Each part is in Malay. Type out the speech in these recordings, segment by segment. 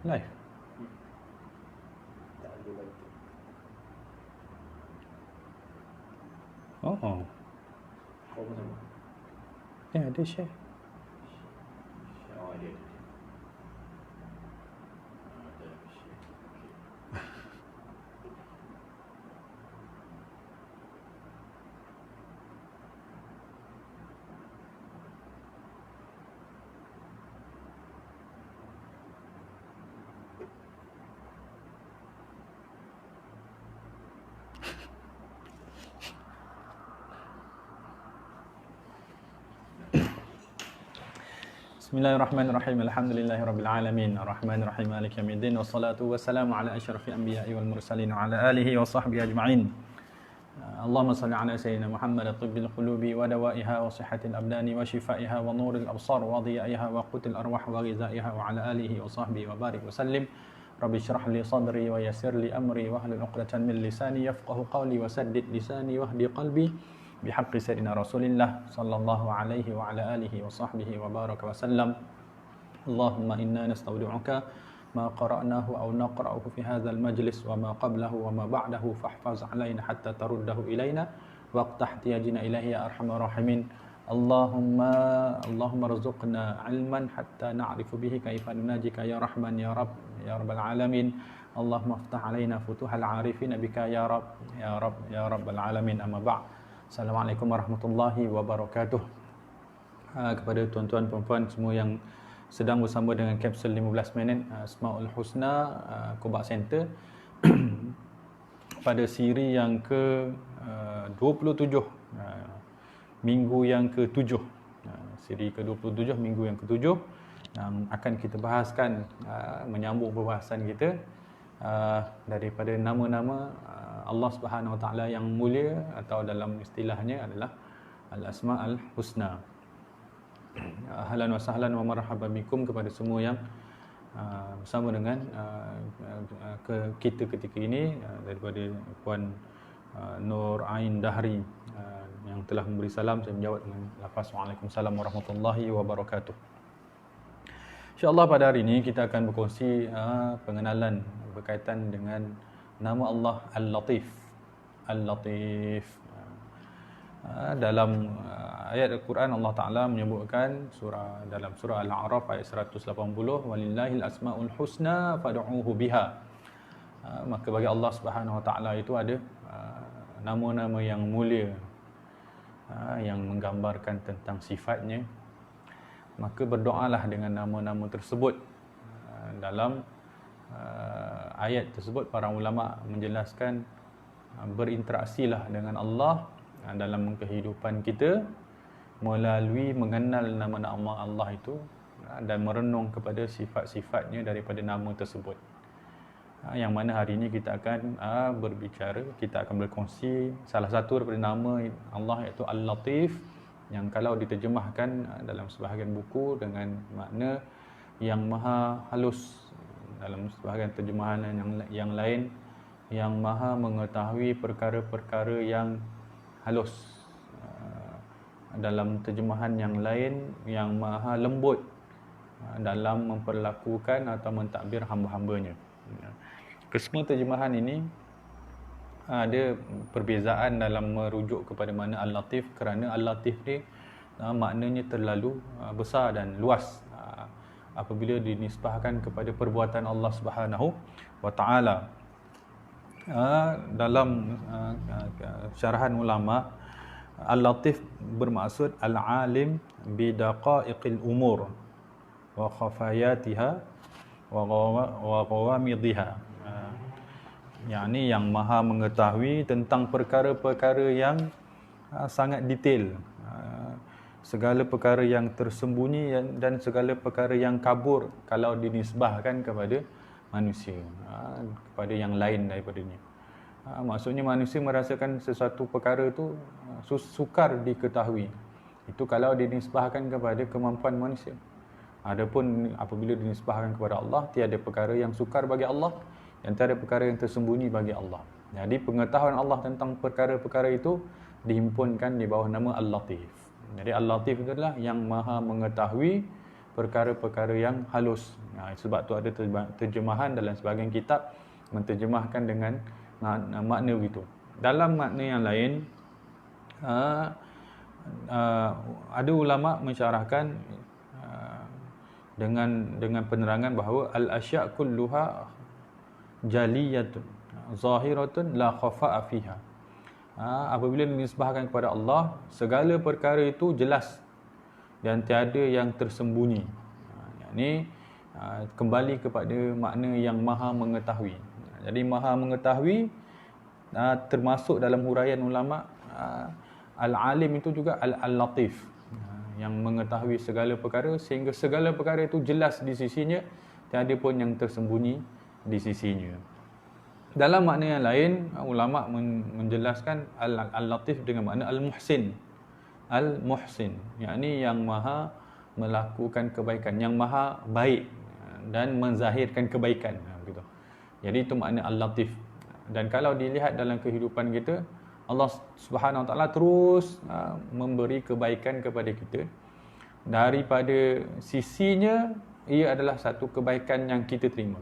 Live. Oh. Ya, dia share. Bismillahirrahmanirrahim. Alhamdulillahirabbil alamin. Arrahmanirrahim. Maliki yaumiddin. Wassalatu wassalamu ala asyrafil anbiya'i wal mursalin wa ala alihi wa sahbihi ajma'in. Allahumma salli ala sayyidina Muhammad tibbil qulubi wa dawaiha wa sihhatil abdani wa shifaiha wa nuril absar wa dhiyaiha wa qutil arwah wa ghizaiha wa ala alihi wa sahbihi wa barik wa sallim. Rabbi shrah li sadri wa yassir li amri wa hlul 'uqdatam min lisani yafqahu qawli wa saddid lisani wahdi qalbi bihaqqi sayyidina Rasulillah sallallahu alaihi wa ala alihi wa sahbihi wa baraka wa sallam. Allahumma inna nastaudi'uka ma qara'nahu aw naqra'uhu fi hadzal majlis wa ma qablahu wa ma ba'dahu fahfaz 'alaina hatta taruddahu ilaina waqtah tiyajina ilahi ya arhamar rahimin. Allahumma rzuqna 'ilman hatta na'rifu bihi kaifa nunajika ya rahman ya rabb ya rabbal alamin. Allahumma iftah 'alaina futuhal 'arifin bika ya rabb ya rabb ya rabbal alamin. Amma ba'd. Assalamualaikum warahmatullahi wabarakatuh. Kepada tuan-tuan puan-puan semua yang sedang bersama dengan kapsul 15 minit Asmaul Husna Kobak Center pada siri yang ke 27 minggu yang ke-7, siri ke-27 minggu yang ke-7 yang akan kita bahaskan, menyambung perbahasan kita daripada nama-nama Allah Subhanahu Wa Taala yang mulia, atau dalam istilahnya adalah Al-Asma'ul Husna. Ahlan wa sahlan wa marhaban bikum kepada semua yang bersama dengan kita ketika ini, daripada Puan Nur Ain Dahri yang telah memberi salam. Saya menjawab dengan lafaz Waalaikumsalam warahmatullahi wabarakatuh. InsyaAllah pada hari ini kita akan berkongsi pengenalan berkaitan dengan nama Allah Al-Latif. Al-Latif. Dalam ayat Al-Quran Allah Ta'ala menyebutkan dalam surah Al-A'raf ayat 180, walillahil asma'ul husna fad'uuhu biha. Maka bagi Allah Subhanahu Wa Ta'ala itu ada nama-nama yang mulia, yang menggambarkan tentang sifatnya. Maka berdoalah dengan nama-nama tersebut. Dalam ayat tersebut para ulama menjelaskan berinteraksilah dengan Allah dalam kehidupan kita melalui mengenal nama-nama Allah itu dan merenung kepada sifat-sifatnya daripada nama tersebut. Yang mana hari ini kita akan berbicara, kita akan berkongsi salah satu daripada nama Allah, iaitu Al-Latif, yang kalau diterjemahkan dalam sebahagian buku dengan makna yang maha halus, dalam sebahagian terjemahan yang lain yang maha mengetahui perkara-perkara yang halus, dalam terjemahan yang lain yang maha lembut dalam memperlakukan atau mentadbir hamba-hambanya. Kesemua terjemahan ini ada perbezaan dalam merujuk kepada mana Al-Latif, kerana Al-Latif ni maknanya terlalu besar dan luas apabila dinisbahkan kepada perbuatan Allah Subhanahu Wa Taala. Dalam syarahan ulama, Al-Latif bermaksud al-alim bidaqaiqil umur wa khafayatiha wa qawamidha, yakni yang maha mengetahui tentang perkara-perkara yang sangat detail, segala perkara yang tersembunyi dan segala perkara yang kabur kalau dinisbahkan kepada manusia, kepada yang lain daripadanya. Maksudnya manusia merasakan sesuatu perkara itu sukar diketahui. Itu kalau dinisbahkan kepada kemampuan manusia. Adapun apabila dinisbahkan kepada Allah, tiada perkara yang sukar bagi Allah dan tiada perkara yang tersembunyi bagi Allah. Jadi pengetahuan Allah tentang perkara-perkara itu dihimpunkan di bawah nama Al-Latif. Jadi Al-Latif itu adalah yang maha mengetahui perkara-perkara yang halus. Sebab tu ada terjemahan dalam sebahagian kitab menterjemahkan dengan makna begitu. Dalam makna yang lain, ada ulama mensyarahkan dengan penerangan bahawa al-asya' kulluha jaliyatun zahiratun la khafa'a fiha. Apabila dinisbahkan kepada Allah, segala perkara itu jelas dan tiada yang tersembunyi. Ini kembali kepada makna yang maha mengetahui. Jadi maha mengetahui termasuk dalam huraian ulama, al-alim itu juga al-latif, yang mengetahui segala perkara sehingga segala perkara itu jelas di sisinya, tiada pun yang tersembunyi di sisinya. Dalam makna yang lain, ulama menjelaskan al-latif dengan makna al-muhsin. Al-muhsin, yakni yang maha melakukan kebaikan, yang maha baik dan menzahirkan kebaikan, gitu. Jadi itu makna al-latif. Dan kalau dilihat dalam kehidupan kita, Allah Subhanahu Wa Taala terus memberi kebaikan kepada kita. Daripada sisinya, ia adalah satu kebaikan yang kita terima.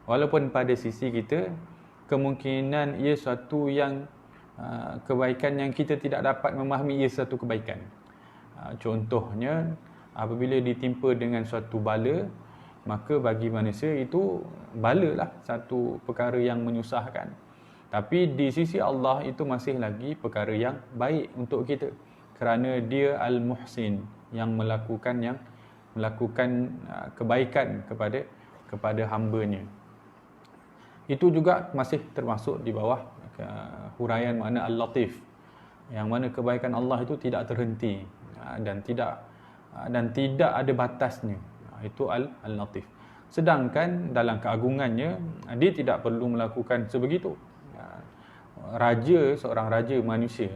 Walaupun pada sisi kita, kemungkinan ia suatu yang kebaikan yang kita tidak dapat memahami ia satu kebaikan. Contohnya, apabila ditimpa dengan suatu bala, maka bagi manusia itu bala lah, satu perkara yang menyusahkan. Tapi di sisi Allah itu masih lagi perkara yang baik untuk kita, kerana dia Al-Muhsin, yang melakukan kebaikan kepada hamba-Nya. Itu juga masih termasuk di bawah huraian makna Al-Latif, yang mana kebaikan Allah itu tidak terhenti dan tidak ada batasnya. Itu Al-Latif. Sedangkan dalam keagungannya, dia tidak perlu melakukan sebegitu. Seorang raja manusia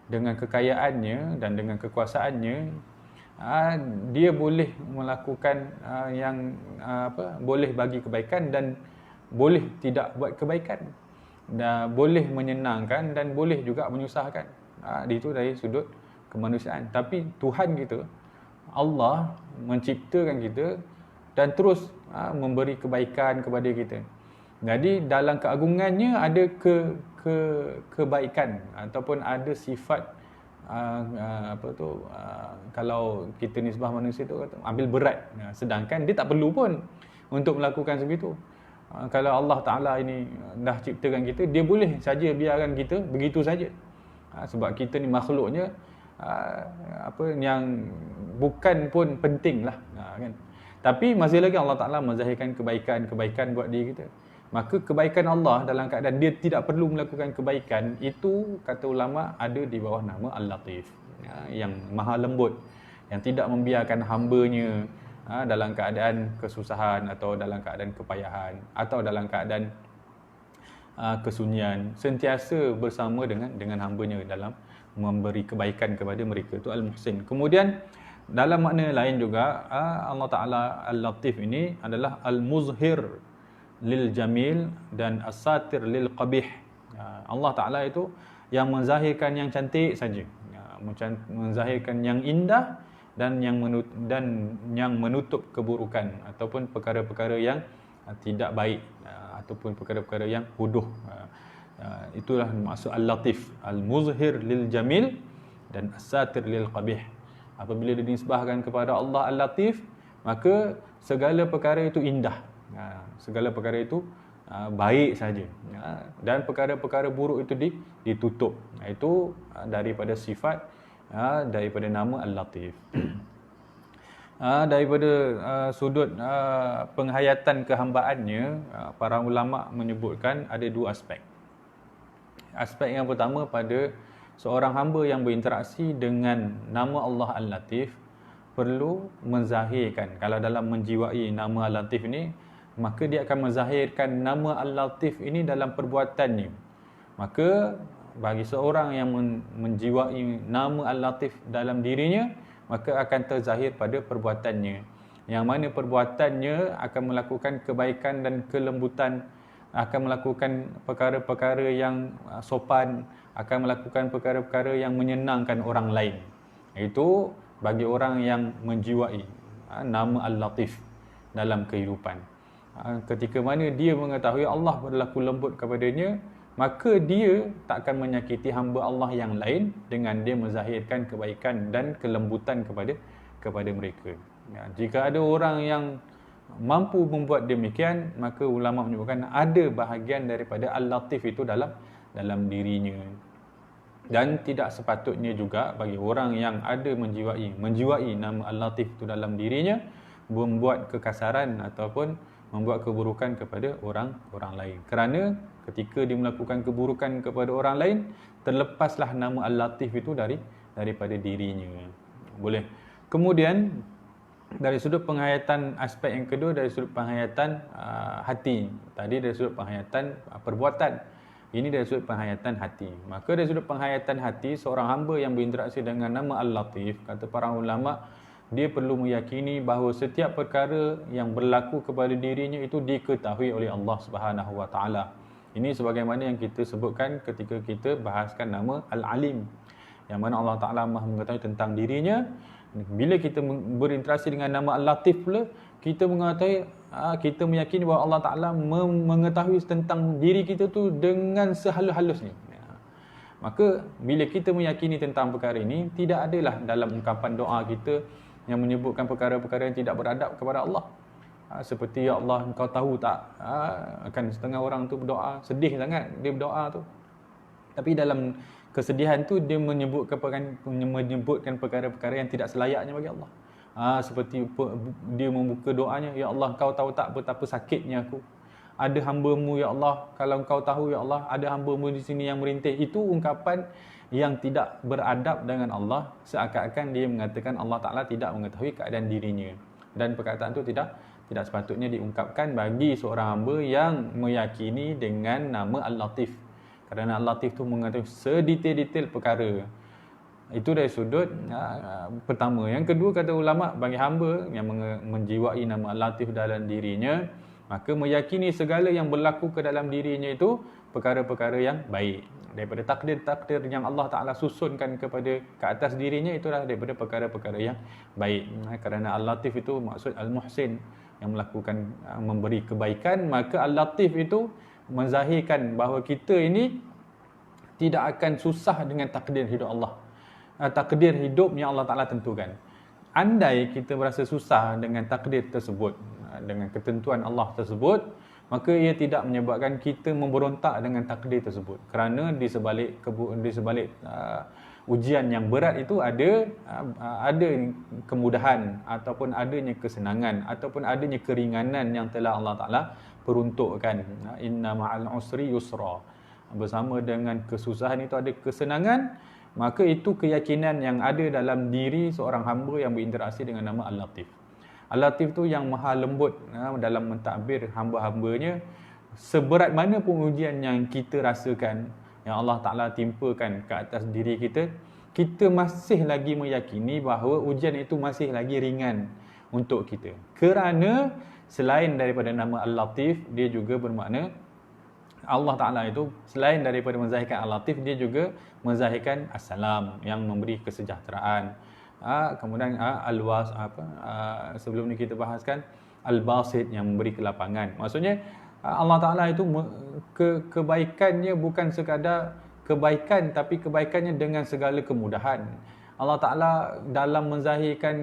dengan kekayaannya dan dengan kekuasaannya, dia boleh melakukan boleh bagi kebaikan dan boleh tidak buat kebaikan, dan boleh menyenangkan dan boleh juga menyusahkan. Itu dari sudut kemanusiaan. Tapi Tuhan kita, Allah, menciptakan kita dan terus memberi kebaikan kepada kita. Jadi dalam keagungannya ada kebaikan ataupun ada sifat kalau kita nisbah manusia tu ambil berat, sedangkan dia tak perlu pun untuk melakukan sebegitu. Kalau Allah Ta'ala ini dah ciptakan kita, dia boleh saja biarkan kita begitu saja. Sebab kita ni makhluknya yang bukan pun penting lah, kan? Tapi masih lagi Allah Ta'ala menzahirkan kebaikan buat diri kita. Maka kebaikan Allah dalam keadaan dia tidak perlu melakukan kebaikan, itu kata ulama ada di bawah nama Al-Latif, yang maha lembut, yang tidak membiarkan hamba-Nya dalam keadaan kesusahan atau dalam keadaan kepayahan atau dalam keadaan kesunyian, sentiasa bersama dengan hamba-Nya dalam memberi kebaikan kepada mereka. Itu Al-Muhsin. Kemudian dalam makna lain juga, Allah Ta'ala Al-Latif ini adalah Al-Muzhir lil Jamil dan As-Satir lil Qabih. Allah Ta'ala itu yang menzahirkan yang cantik saja, menzahirkan yang indah dan yang menutup keburukan ataupun perkara-perkara yang tidak baik ataupun perkara-perkara yang bodoh. Itulah maksud Al-Latif, Al-Muzhir lil Jamil dan As-Satir lil Qabih. Apabila dinisbahkan kepada Allah Al-Latif, maka segala perkara itu indah, segala perkara itu baik saja, dan perkara-perkara buruk itu ditutup. Itu daripada sifat, daripada nama Al-Latif. Daripada sudut penghayatan kehambaannya, para ulama menyebutkan ada dua aspek. Aspek yang pertama, pada seorang hamba yang berinteraksi dengan nama Allah Al-Latif, perlu menzahirkan, kalau dalam menjiwai nama Al-Latif ini, maka dia akan menzahirkan nama Al-Latif ini dalam perbuatannya. Maka bagi seorang yang menjiwai nama Al-Latif dalam dirinya, maka akan terzahir pada perbuatannya, yang mana perbuatannya akan melakukan kebaikan dan kelembutan, akan melakukan perkara-perkara yang sopan, akan melakukan perkara-perkara yang menyenangkan orang lain. Itu bagi orang yang menjiwai nama Al-Latif dalam kehidupan. Ketika mana dia mengetahui Allah berlaku lembut kepadanya, maka dia tak akan menyakiti hamba Allah yang lain dengan dia menzahirkan kebaikan dan kelembutan kepada mereka. Jika ada orang yang mampu membuat demikian, maka ulama menyebutkan ada bahagian daripada Al-Latif itu dalam dirinya. Dan tidak sepatutnya juga bagi orang yang ada menjiwai nama Al-Latif itu dalam dirinya membuat kekasaran ataupun membuat keburukan kepada orang lain. Kerana ketika dia melakukan keburukan kepada orang lain, terlepaslah nama Al-Latif itu daripada dirinya. Boleh. Kemudian dari sudut penghayatan aspek yang kedua, dari sudut penghayatan hati. Tadi dari sudut penghayatan perbuatan. Ini dari sudut penghayatan hati. Maka dari sudut penghayatan hati, seorang hamba yang berinteraksi dengan nama Al-Latif, kata para ulama, dia perlu meyakini bahawa setiap perkara yang berlaku kepada dirinya itu diketahui oleh Allah Subhanahu Wa Taala. Ini sebagaimana yang kita sebutkan ketika kita bahaskan nama Al-Alim, yang mana Allah Ta'ala Maha mengetahui tentang dirinya. Bila kita berinteraksi dengan nama Al-Latif pula, kita mengetahui, kita meyakini bahawa Allah Ta'ala mengetahui tentang diri kita tu dengan sehalus-halusnya. Maka bila kita meyakini tentang perkara ini, tidak adalah dalam ungkapan doa kita yang menyebutkan perkara-perkara yang tidak beradab kepada Allah. Seperti, ya Allah, engkau tahu tak, akan setengah orang tu berdoa, sedih sangat dia berdoa tu. Tapi dalam kesedihan tu dia menyebutkan perkara-perkara yang tidak selayaknya bagi Allah. Seperti dia membuka doanya, ya Allah, engkau tahu tak betapa sakitnya aku. Ada hamba-Mu, ya Allah, kalau engkau tahu, ya Allah, ada hamba-Mu di sini yang merintih. Itu ungkapan yang tidak beradab dengan Allah, seakan-akan dia mengatakan Allah Ta'ala tidak mengetahui keadaan dirinya. Dan perkataan itu tidak sepatutnya diungkapkan bagi seorang hamba yang meyakini dengan nama Al-Latif. Kerana Al-Latif itu mengetahui sedetail-detail perkara. Itu dari sudut pertama. Yang kedua, kata ulama, bagi hamba yang menjiwai nama Al-Latif dalam dirinya, maka meyakini segala yang berlaku ke dalam dirinya itu perkara-perkara yang baik. Daripada takdir-takdir yang Allah Ta'ala susunkan ke atas dirinya, itulah daripada perkara-perkara yang baik. Kerana Al-Latif itu maksud Al-Muhsin, yang melakukan, memberi kebaikan. Maka Al-Latif itu menzahirkan bahawa kita ini tidak akan susah dengan takdir hidup Allah. Takdir hidup yang Allah Ta'ala tentukan. Andai kita berasa susah dengan takdir tersebut, dengan ketentuan Allah tersebut, maka ia tidak menyebabkan kita memberontak dengan takdir tersebut. Kerana di sebalik ujian yang berat itu ada kemudahan ataupun adanya kesenangan ataupun adanya keringanan yang telah Allah Ta'ala peruntukkan. Inna ma'al usri yusra. Bersama dengan kesusahan itu ada kesenangan. Maka itu keyakinan yang ada dalam diri seorang hamba yang berinteraksi dengan nama Al-Latif. Al-Latif tu yang maha lembut dalam mentadbir hamba-hambanya. Seberat mana pun ujian yang kita rasakan, yang Allah Ta'ala timpakan ke atas diri kita, kita masih lagi meyakini bahawa ujian itu masih lagi ringan untuk kita. Kerana selain daripada nama Al-Latif, dia juga bermakna Allah Ta'ala itu selain daripada menzahirkan Al-Latif, dia juga menzahirkan As-Salam yang memberi kesejahteraan. Kemudian Al-Was, sebelum ni kita bahaskan Al-Basit yang memberi kelapangan. Maksudnya Allah Ta'ala itu kebaikannya bukan sekadar kebaikan, tapi kebaikannya dengan segala kemudahan. Allah Ta'ala dalam menzahirkan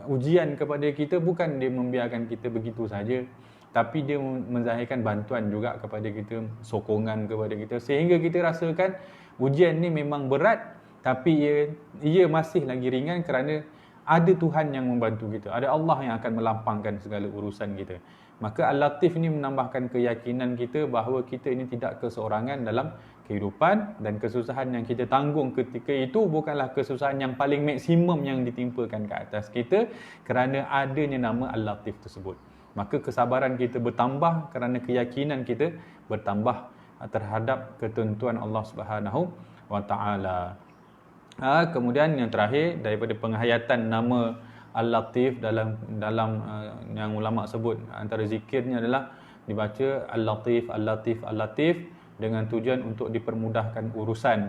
ujian kepada kita, bukan dia membiarkan kita begitu saja, tapi dia menzahirkan bantuan juga kepada kita, sokongan kepada kita, sehingga kita rasakan ujian ni memang berat, tapi ia masih lagi ringan kerana ada Tuhan yang membantu kita, ada Allah yang akan melampangkan segala urusan kita. Maka Al-Latif ni menambahkan keyakinan kita bahawa kita ini tidak keseorangan dalam kehidupan, dan kesusahan yang kita tanggung ketika itu bukanlah kesusahan yang paling maksimum yang ditimpakan ke atas kita, kerana adanya nama Al-Latif tersebut. Maka kesabaran kita bertambah kerana keyakinan kita bertambah terhadap ketentuan Allah Subhanahu Wa Taala. Kemudian yang terakhir, daripada penghayatan nama Al-Latif dalam yang ulama sebut, antara zikirnya adalah dibaca Al-Latif, Al-Latif, Al-Latif dengan tujuan untuk dipermudahkan urusan.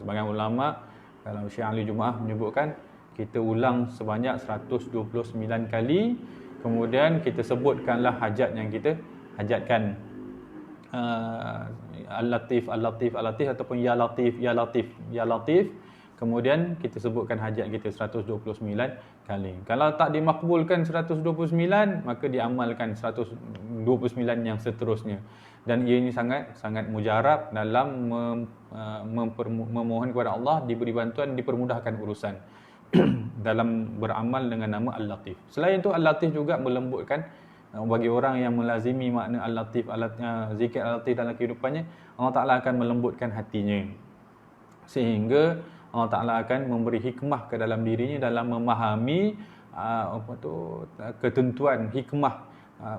Sebagian ulama Kalau Syekh Ali Jumaah menyebutkan kita ulang sebanyak 129 kali, kemudian kita sebutkanlah hajat yang kita hajatkan. Al-Latif, Al-Latif, Al-Latif ataupun Ya Latif, Ya Latif, Ya Latif. Kemudian kita sebutkan hajat kita 129 kali. Kalau tak dimakbulkan 129, maka diamalkan 129 yang seterusnya. Dan ia ini sangat mujarab dalam memohon kepada Allah, diberi bantuan, dipermudahkan urusan dalam beramal dengan nama Al-Latif. Selain itu, Al-Latif juga melembutkan bagi orang yang melazimi makna Al-Latif, zikir Al-Latif dalam kehidupannya. Allah Ta'ala akan melembutkan hatinya, sehingga Allah Ta'ala akan memberi hikmah ke dalam dirinya dalam memahami ketentuan, hikmah,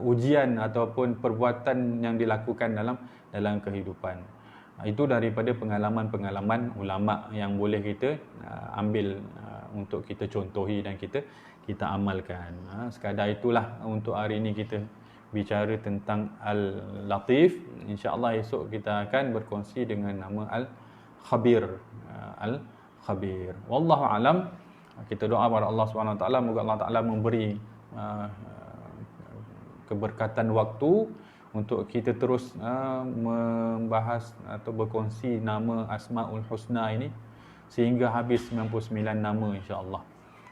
ujian ataupun perbuatan yang dilakukan dalam kehidupan. Itu daripada pengalaman-pengalaman ulama yang boleh kita ambil untuk kita contohi dan kita amalkan. Sekadar itulah untuk hari ini kita bicara tentang Al-Latif. InsyaAllah esok kita akan berkongsi dengan nama Al-Khabir. Al-Khabir. Wallahu alam. Kita doa kepada Allah Subhanahu Wa Taala, moga Allah Taala memberi keberkatan waktu untuk kita terus membahas atau berkongsi nama Asmaul Husna ini sehingga habis 99 nama insya-Allah.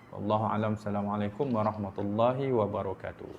Wallahu alam. Assalamualaikum warahmatullahi wabarakatuh.